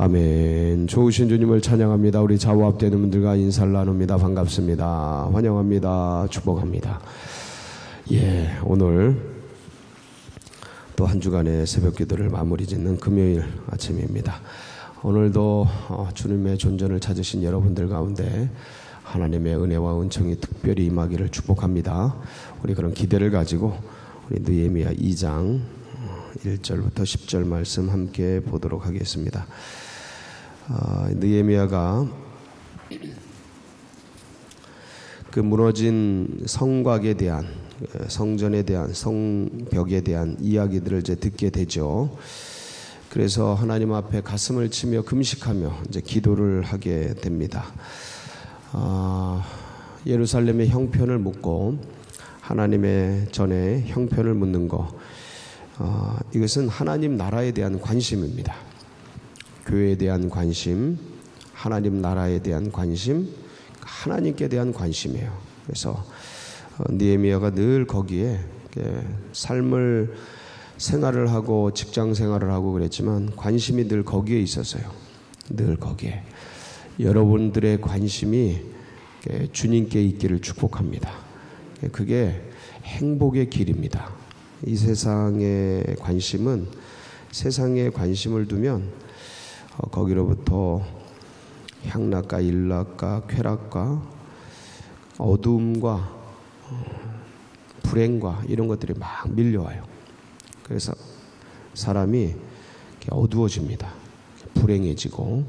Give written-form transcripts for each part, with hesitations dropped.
아멘. 좋으신 주님을 찬양합니다. 우리 좌우합되는 분들과 인사를 나눕니다. 반갑습니다. 환영합니다. 축복합니다. 오늘 또 한 주간의 새벽 기도를 마무리 짓는 금요일 아침입니다. 오늘도 주님의 존전을 찾으신 여러분들 가운데 하나님의 은혜와 은총이 특별히 임하기를 축복합니다. 우리 그런 기대를 가지고 우리 느헤미야 2장 1절부터 10절 말씀 함께 보도록 하겠습니다. 느헤미야가 그 무너진 성곽에 대한, 성전에 대한, 성벽에 대한 이야기들을 이제 듣게 되죠. 그래서 하나님 앞에 가슴을 치며 금식하며 이제 기도를 하게 됩니다. 예루살렘의 형편을 묻고 하나님의 전에 형편을 묻는 것, 이것은 하나님 나라에 대한 관심입니다. 교회에 대한 관심, 하나님 나라에 대한 관심, 하나님께 대한 관심이에요. 그래서 느헤미야가 늘 거기에 삶을 생활을 하고 직장 생활을 하고 그랬지만 관심이 늘 거기에 있었어요. 늘 거기에. 여러분들의 관심이 주님께 있기를 축복합니다. 그게 행복의 길입니다. 이 세상의 관심은, 세상에 관심을 두면 거기로부터 향락과 일락과 쾌락과 어두움과 불행과 이런 것들이 막 밀려와요. 그래서 사람이 어두워집니다. 불행해지고.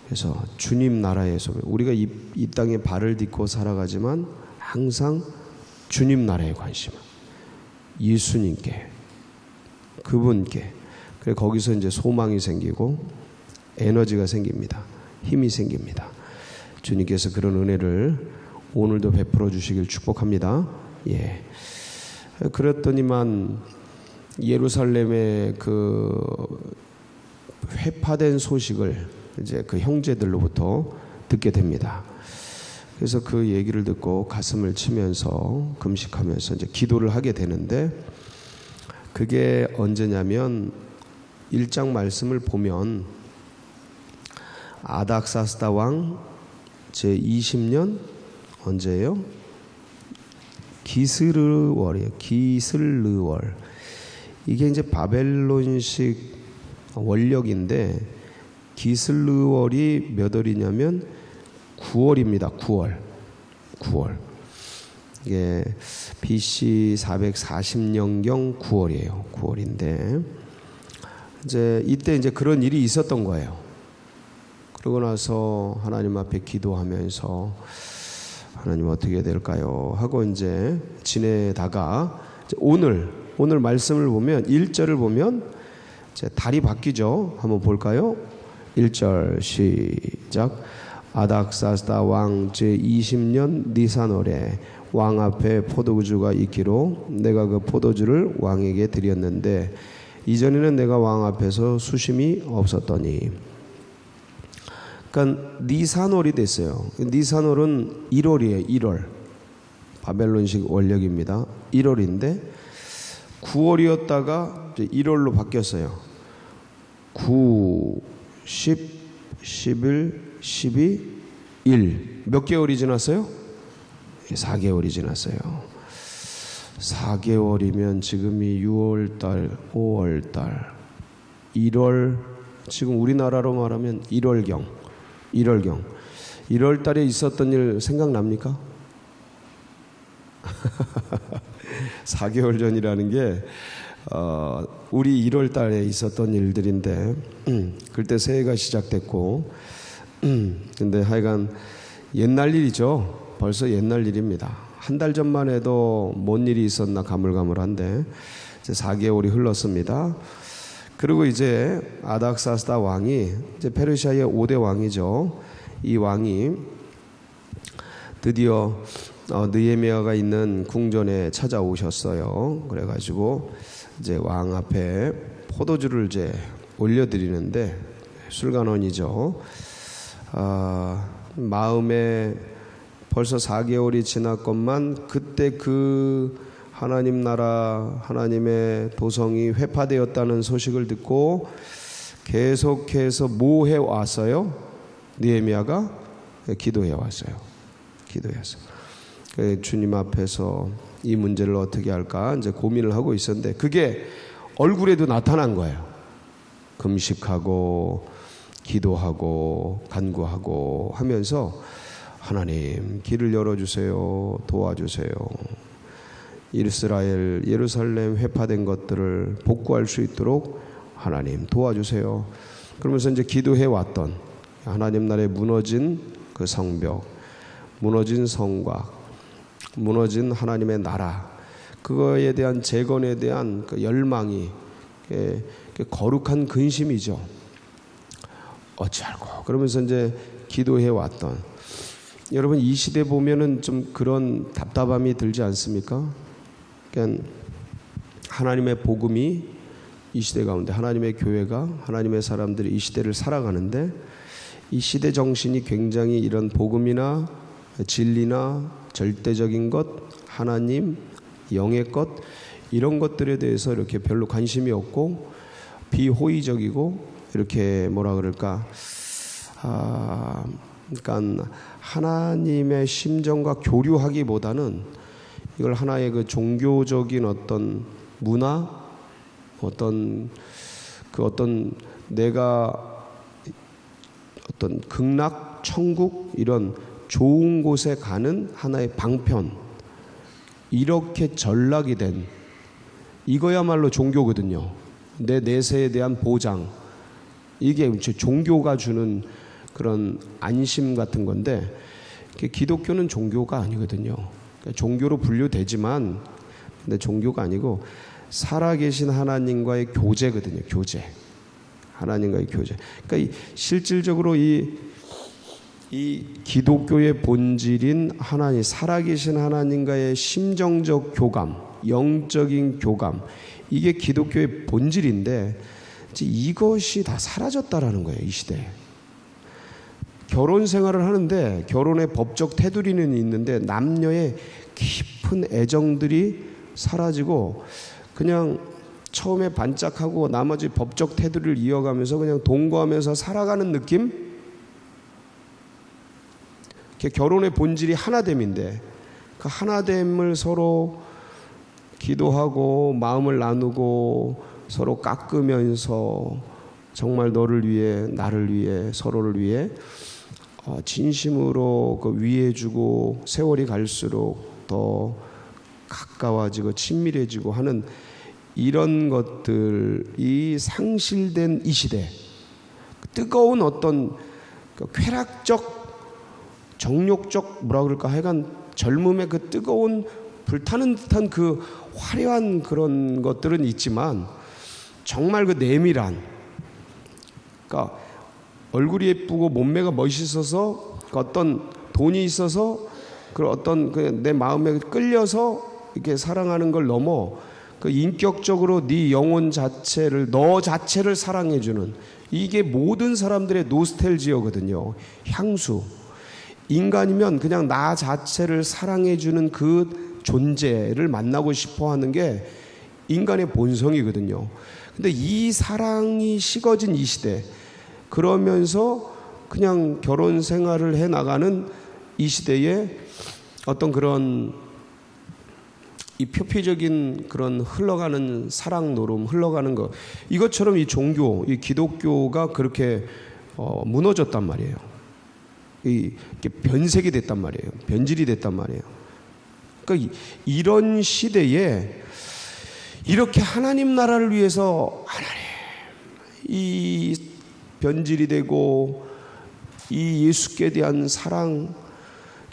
그래서 주님 나라에서 우리가 이 땅에 발을 딛고 살아가지만 항상 주님 나라에 관심, 예수님께, 그분께. 그래 거기서 이제 소망이 생기고 에너지가 생깁니다. 힘이 생깁니다. 주님께서 그런 은혜를 오늘도 베풀어 주시길 축복합니다. 그랬더니만 예루살렘의 그 회파된 소식을 이제 그 형제들로부터 듣게 됩니다. 그래서 그 얘기를 듣고 가슴을 치면서 금식하면서 이제 기도를 하게 되는데, 그게 언제냐면 1장 말씀을 보면 아닥사스다 왕 제20년 언제예요? 기슬르월이에요. 기슬르월. 이게 이제 바벨론식 원력인데 기슬르월이 몇 월이냐면 9월입니다. 9월. 이게 BC 440년경 9월이에요. 9월인데 이제 이때 이제 그런 일이 있었던 거예요. 그러고 나서 하나님 앞에 기도하면서 하나님 어떻게 해야 될까요? 하고 이제 지내다가 오늘 말씀을 보면 1절을 보면 이제 달이 바뀌죠. 한번 볼까요? 1절 시작. 아닥사스다 왕 제20년 니산월에 왕 앞에 포도주가 있기로 내가 그 포도주를 왕에게 드렸는데 이전에는 내가 왕 앞에서 수심이 없었더니. 그러니까 니산월이 됐어요. 니산월은 1월이에요. 1월. 바벨론식 원력입니다. 1월인데 9월이었다가 이제 1월로 바뀌었어요. 9, 10, 11, 12, 1. 몇 개월이 지났어요? 4개월이 지났어요. 4개월이면 지금이 6월달, 5월달, 1월, 지금 우리나라로 말하면 1월경. 1월 달에 있었던 일 생각납니까? 4개월 전이라는 게 우리 1월 달에 있었던 일들인데 그때 새해가 시작됐고 근데 하여간 옛날 일이죠. 벌써 옛날 일입니다. 한 달 전만 해도 뭔 일이 있었나 가물가물한데 이제 4개월이 흘렀습니다. 그리고 이제 아닥사스다 왕이 이제 페르시아의 5대 왕이죠. 이 왕이 드디어 느헤미야가 있는 궁전에 찾아오셨어요. 그래가지고 이제 왕 앞에 포도주를 이제 올려드리는데 술관원이죠. 마음에 벌써 4개월이 지났건만 그때 그 하나님 나라, 하나님의 도성이 회파되었다는 소식을 듣고 계속해서 뭐 해왔어요? 느헤미야가 기도해왔어요. 기도했어요. 주님 앞에서 이 문제를 어떻게 할까 이제 고민을 하고 있었는데 그게 얼굴에도 나타난 거예요. 금식하고 기도하고 간구하고 하면서 하나님 길을 열어주세요. 도와주세요. 이스라엘 예루살렘 회파된 것들을 복구할 수 있도록 하나님 도와주세요. 그러면서 이제 기도해왔던 하나님 나라에 무너진 그 성벽, 무너진 성곽, 무너진 하나님의 나라, 그거에 대한 재건에 대한 그 열망이 거룩한 근심이죠. 어찌할꼬 그러면서 이제 기도해왔던, 여러분 이 시대 보면은 좀 그런 답답함이 들지 않습니까? 그러니까 하나님의 복음이 이 시대 가운데, 하나님의 교회가, 하나님의 사람들이 이 시대를 살아가는데 이 시대 정신이 굉장히 이런 복음이나 진리나 절대적인 것, 하나님, 영의 것, 이런 것들에 대해서 이렇게 별로 관심이 없고 비호의적이고 이렇게 뭐라 그럴까, 그러니까 하나님의 심정과 교류하기보다는 이걸 하나의 그 종교적인 어떤 문화, 어떤 내가 어떤 극락, 천국 이런 좋은 곳에 가는 하나의 방편, 이렇게 전락이 된, 이거야말로 종교거든요. 내 내세에 대한 보장, 이게 종교가 주는 그런 안심 같은 건데, 기독교는 종교가 아니거든요. 종교로 분류되지만 근데 종교가 아니고 살아계신 하나님과의 교제거든요. 교제, 하나님과의 교제. 그러니까 실질적으로 이 기독교의 본질인 하나님, 살아계신 하나님과의 심정적 교감, 영적인 교감, 이게 기독교의 본질인데 이것이 다 사라졌다라는 거예요. 이 시대에. 결혼 생활을 하는데 결혼의 법적 테두리는 있는데 남녀의 깊은 애정들이 사라지고 그냥 처음에 반짝하고 나머지 법적 테두리를 이어가면서 그냥 동거하면서 살아가는 느낌? 결혼의 본질이 하나됨인데 그 하나됨을 서로 기도하고 마음을 나누고 서로 깎으면서 정말 너를 위해, 나를 위해, 서로를 위해 진심으로 그 위해주고 세월이 갈수록 더 가까워지고 친밀해지고 하는 이런 것들이 상실된 이 시대, 뜨거운 어떤 쾌락적 정욕적 뭐라 그럴까, 하여간 젊음의 그 뜨거운 불타는 듯한 그 화려한 그런 것들은 있지만 정말 그 내밀한, 그러니까 얼굴이 예쁘고 몸매가 멋있어서 어떤 돈이 있어서 그 어떤 내 마음에 끌려서 이렇게 사랑하는 걸 넘어 그 인격적으로 네 영혼 자체를, 너 자체를 사랑해주는, 이게 모든 사람들의 노스텔지어거든요. 향수. 인간이면 그냥 나 자체를 사랑해주는 그 존재를 만나고 싶어 하는 게 인간의 본성이거든요. 근데 이 사랑이 식어진 이 시대, 그러면서 그냥 결혼 생활을 해 나가는 이 시대에 어떤 그런 이 표피적인 그런 흘러가는 사랑 노름, 흘러가는 것, 이것처럼 이 종교, 이 기독교가 그렇게 무너졌단 말이에요. 이게 변색이 됐단 말이에요. 변질이 됐단 말이에요. 그러니까 이런 시대에 이렇게 하나님 나라를 위해서 하나님, 이 변질이 되고 이 예수께 대한 사랑,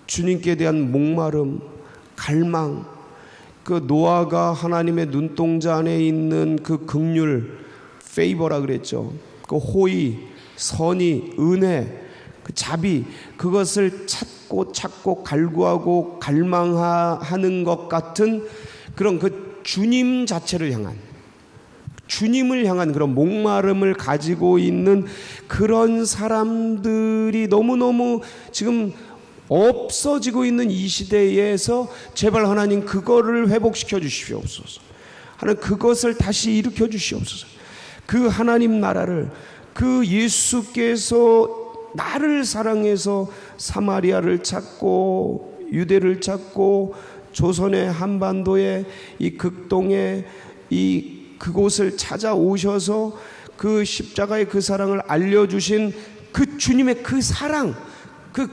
주님께 대한 목마름, 갈망, 그 노아가 하나님의 눈동자 안에 있는 그 긍휼, 페이버라 그랬죠. 그 호의, 선의, 은혜, 그 자비, 그것을 찾고 갈구하고 갈망하는 것 같은 그런 그 주님 자체를 향한, 주님을 향한 그런 목마름을 가지고 있는 그런 사람들이 너무너무 지금 없어지고 있는 이 시대에서 제발 하나님 그거를 회복시켜 주시옵소서. 하나님 그것을 다시 일으켜 주시옵소서. 그 하나님 나라를, 그 예수께서 나를 사랑해서 사마리아를 찾고 유대를 찾고 조선의 한반도의 이 극동의 그곳을 찾아오셔서 그 십자가의 그 사랑을 알려주신 그 주님의 그 사랑, 그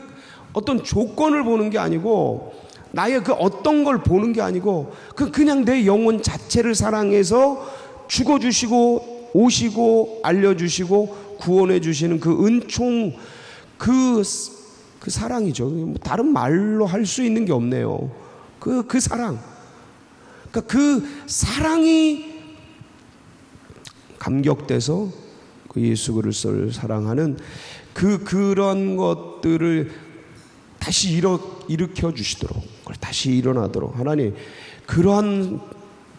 어떤 조건을 보는 게 아니고, 나의 그 어떤 걸 보는 게 아니고, 그냥 내 영혼 자체를 사랑해서 죽어주시고 오시고 알려주시고 구원해 주시는 그 은총, 그 사랑이죠. 다른 말로 할 수 있는 게 없네요. 그 사랑. 그러니까 그 사랑이 감격돼서 그 예수 그리스도를 사랑하는 그런 것들을 다시 일으켜 주시도록, 다시 일어나도록 하나님, 그러한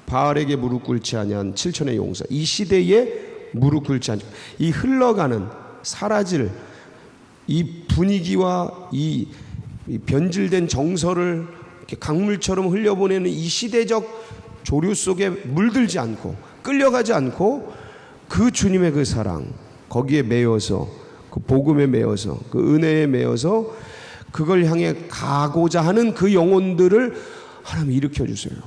바알에게 무릎 꿇지 아니한 7천의 용사, 이 시대에 무릎 꿇지 않고 이 흘러가는 사라질 이 분위기와 이 변질된 정서를 이렇게 강물처럼 흘려보내는 이 시대적 조류 속에 물들지 않고 끌려가지 않고 그 주님의 그 사랑, 거기에 매여서, 그 복음에 매여서, 그 은혜에 매여서 그걸 향해 가고자 하는 그 영혼들을 하나님 일으켜 주세요.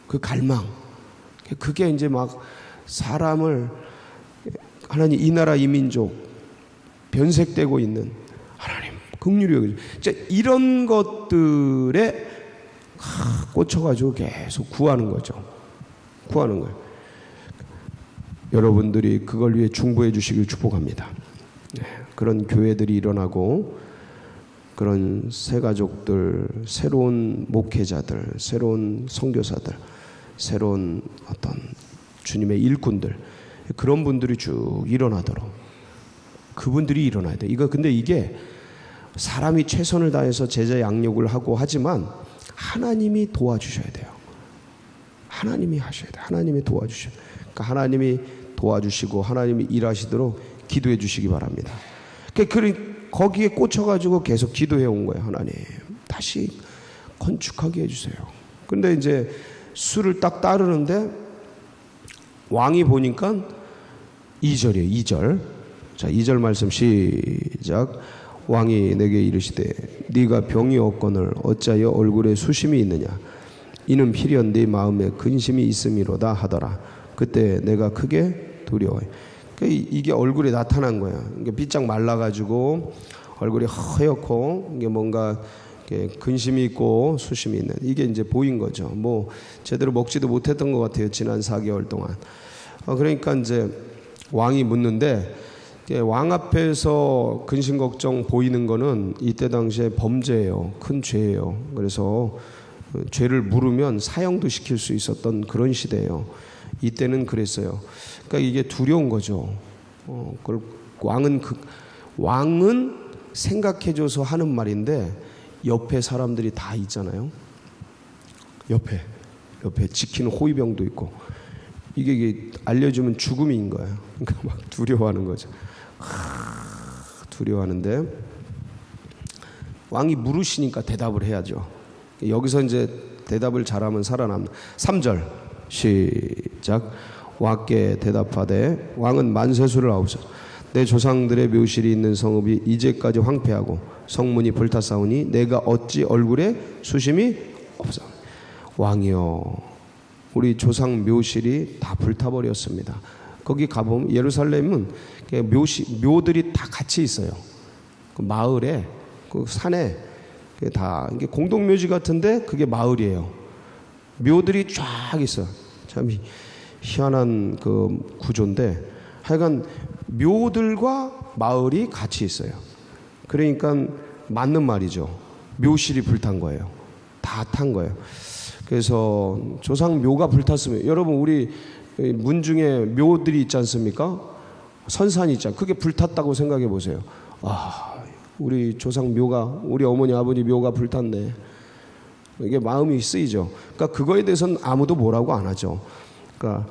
그 갈망, 그게 이제 막 사람을, 하나님 이 나라 이 민족 변색되고 있는 하나님 긍휼히 여기죠. 이런 것들에 꽂혀가지고 계속 구하는 거죠. 구하는 거예요. 여러분들이 그걸 위해 중보해 주시길 축복합니다. 그런 교회들이 일어나고, 그런 새 가족들, 새로운 목회자들, 새로운 선교사들, 새로운 어떤 주님의 일꾼들, 그런 분들이 쭉 일어나도록, 그분들이 일어나야 돼. 근데 이게 사람이 최선을 다해서 제자 양육을 하고 하지만 하나님이 도와주셔야 돼요. 하나님이 하셔야 돼요. 하나님이 도와주셔야 돼요. 그러니까 하나님이 도와주시고 하나님이 일하시도록 기도해 주시기 바랍니다. 거기에 꽂혀가지고 계속 기도해 온 거예요. 하나님, 다시 건축하게 해주세요. 근데 이제 수를 딱 따르는데 왕이 보니까 2절이에요. 2절. 자, 2절 말씀 시작. 왕이 내게 이르시되 네가 병이 없거늘 어찌하여 얼굴에 수심이 있느냐. 이는 필연 네 마음에 근심이 있음이로다 하더라. 그때 내가 크게 두려워해. 이게 얼굴에 나타난 거야. 이게 비짝 말라가지고 얼굴이 허옇고 이게 뭔가 근심이 있고 수심이 있는, 이게 이제 보인 거죠. 뭐 제대로 먹지도 못했던 것 같아요. 지난 4개월 동안. 그러니까 이제 왕이 묻는데, 왕 앞에서 근심 걱정 보이는 거는 이때 당시에 범죄예요. 큰 죄예요. 그래서 죄를 물으면 사형도 시킬 수 있었던 그런 시대예요. 이때는 그랬어요. 그러니까 이게 두려운 거죠. 그걸 왕은 생각해줘서 하는 말인데 옆에 사람들이 다 있잖아요. 옆에 지키는 호위병도 있고, 이게 알려주면 죽음인 거예요. 그러니까 막 두려워하는 거죠. 두려워하는데 왕이 물으시니까 대답을 해야죠. 여기서 이제 대답을 잘하면 살아납니다. 3절 시작. 왕께 대답하되 왕은 만세수를 아우소 내 조상들의 묘실이 있는 성읍이 이제까지 황폐하고 성문이 불탔사오니 내가 어찌 얼굴에 수심이 없어. 왕이여, 우리 조상 묘실이 다 불타버렸습니다. 거기 가보면 예루살렘은 묘들이 다 같이 있어요. 그 마을에, 그 산에 다 이게 공동묘지 같은데 그게 마을이에요. 묘들이 쫙 있어. 참 희한한 그 구조인데, 하여간 묘들과 마을이 같이 있어요. 그러니까 맞는 말이죠. 묘실이 불탄 거예요. 다 탄 거예요. 그래서 조상 묘가 불탔으면, 여러분 우리 문중에 묘들이 있지 않습니까? 선산이 있잖아요. 그게 불탔다고 생각해 보세요. 아, 우리 조상 묘가, 우리 어머니 아버지 묘가 불탔네. 이게 마음이 쓰이죠. 그러니까 그거에 대해서는 아무도 뭐라고 안 하죠. 그러니까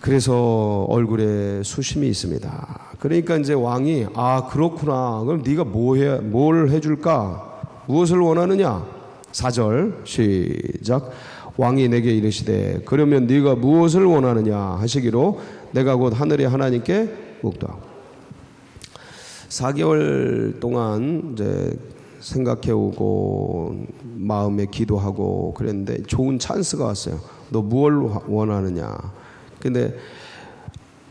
그래서 얼굴에 수심이 있습니다. 그러니까 이제 왕이, 아 그렇구나. 그럼 네가 뭘 해줄까? 무엇을 원하느냐? 4절 시작. 왕이 내게 이르시되 그러면 네가 무엇을 원하느냐 하시기로 내가 곧 하늘의 하나님께 묵도하고. 4개월 동안 이제 생각해오고 마음에 기도하고 그랬는데 좋은 찬스가 왔어요. 너 뭘 원하느냐. 근데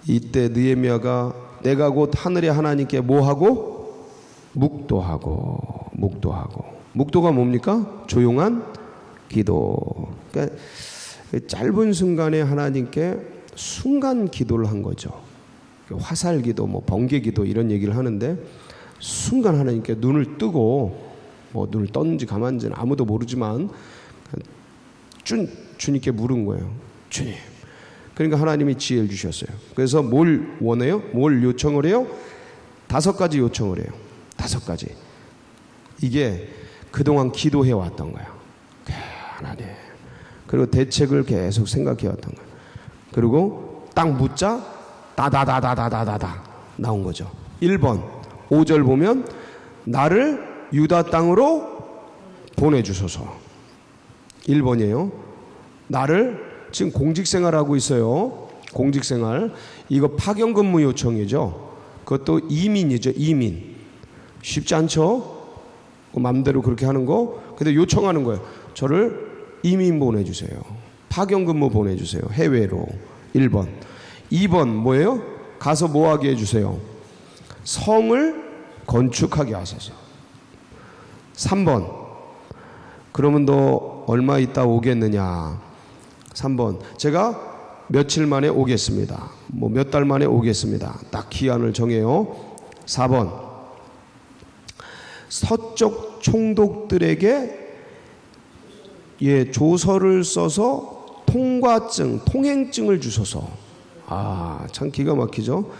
이때 느헤미야가 내가 곧 하늘의 하나님께 뭐하고? 묵도하고. 묵도가 뭡니까? 조용한 기도. 그러니까 짧은 순간에 하나님께 순간 기도를 한 거죠. 화살 기도, 뭐 번개 기도 이런 얘기를 하는데 순간 하나님께 눈을 뜨고 뭐 눈을 떴는지 감았는지는 아무도 모르지만 주님께 물은 거예요. 주님. 그러니까 하나님이 지혜를 주셨어요. 그래서 뭘 원해요? 뭘 요청을 해요? 5가지 요청을 해요. 5가지. 이게 그동안 기도해 왔던 거야. 하나님. 그리고 대책을 계속 생각해 왔던 거야. 그리고 딱 묻자 다다다다다다다 나온 거죠. 1번 5절 보면 나를 유다 땅으로 보내주소서. 1번이에요. 나를 지금 공직생활하고 있어요. 공직생활. 이거 파견근무 요청이죠. 그것도 이민이죠. 이민. 쉽지 않죠. 마음대로 그렇게 하는 거. 근데 요청하는 거예요. 저를 이민 보내주세요. 파견근무 보내주세요. 해외로. 1번. 2번 뭐예요? 가서 뭐하게 해주세요? 성을 건축하게 하소서. 3번. 그러면 너 얼마 있다 오겠느냐? 3번. 제가 며칠 만에 오겠습니다. 뭐 몇 달 만에 오겠습니다. 딱 기한을 정해요. 4번. 서쪽 총독들에게 조서를 써서 통과증, 통행증을 주소서. 참 기가 막히죠.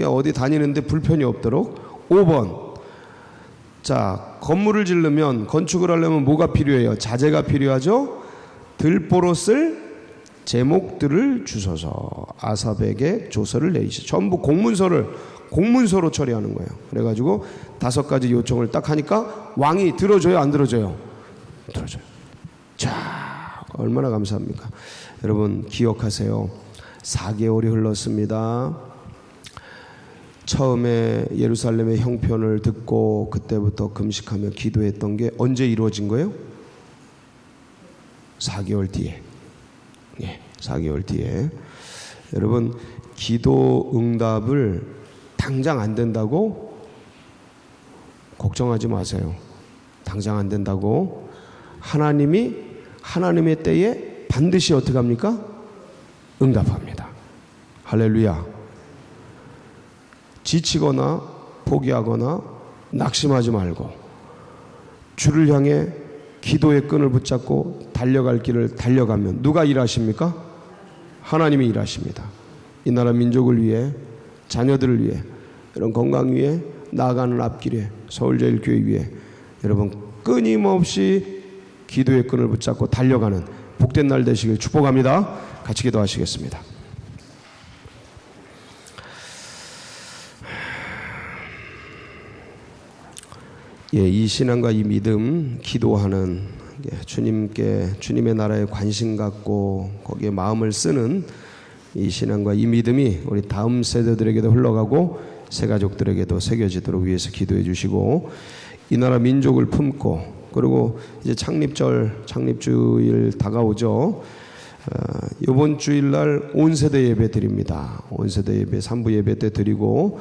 어디 다니는데 불편이 없도록. 5번. 자, 건물을 지르면, 건축을 하려면 뭐가 필요해요? 자재가 필요하죠. 들보로 쓸 제목들을 주소서. 아삽에게 조서를 내리시죠. 전부 공문서로 처리하는 거예요. 그래가지고 5가지 요청을 딱 하니까 왕이 들어줘요, 안 들어줘요? 들어줘요. 자, 얼마나 감사합니까? 여러분 기억하세요. 4개월이 흘렀습니다. 처음에 예루살렘의 형편을 듣고 그때부터 금식하며 기도했던 게 언제 이루어진 거예요? 4개월 뒤에. 4개월 뒤에. 여러분 기도 응답을 당장 안 된다고 걱정하지 마세요. 당장 안 된다고. 하나님의 때에 반드시 어떻게 합니까? 응답합니다. 할렐루야. 지치거나 포기하거나 낙심하지 말고 주를 향해 기도의 끈을 붙잡고 달려갈 길을 달려가면 누가 일하십니까? 하나님이 일하십니다. 이 나라 민족을 위해, 자녀들을 위해, 이런 건강 위해, 나아가는 앞길에, 서울제일교회 위해 여러분 끊임없이 기도의 끈을 붙잡고 달려가는 복된 날 되시길 축복합니다. 같이 기도하시겠습니다. 이 신앙과 이 믿음, 기도하는 주님의 나라에 관심 갖고 거기에 마음을 쓰는 이 신앙과 이 믿음이 우리 다음 세대들에게도 흘러가고 새 가족들에게도 새겨지도록 위해서 기도해 주시고, 이 나라 민족을 품고, 그리고 이제 창립주일 다가오죠. 이번 주일날 온세대 예배 드립니다. 온세대 예배 3부 예배 때 드리고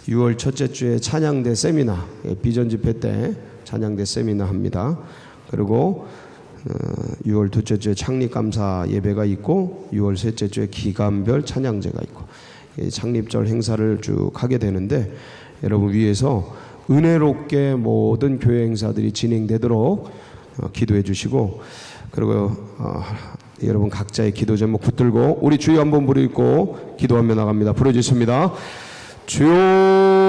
6월 첫째 주에 찬양대 세미나, 비전 집회 때 찬양대 세미나 합니다. 그리고 6월 둘째 주에 창립감사 예배가 있고 6월 셋째 주에 기간별 찬양제가 있고 창립절 행사를 쭉 하게 되는데, 여러분 위해서 은혜롭게 모든 교회 행사들이 진행되도록 기도해 주시고, 그리고 여러분 각자의 기도 제목 붙들고 우리 주여 한번 부르고 기도하며 나갑니다. 부르짖습니다. 주여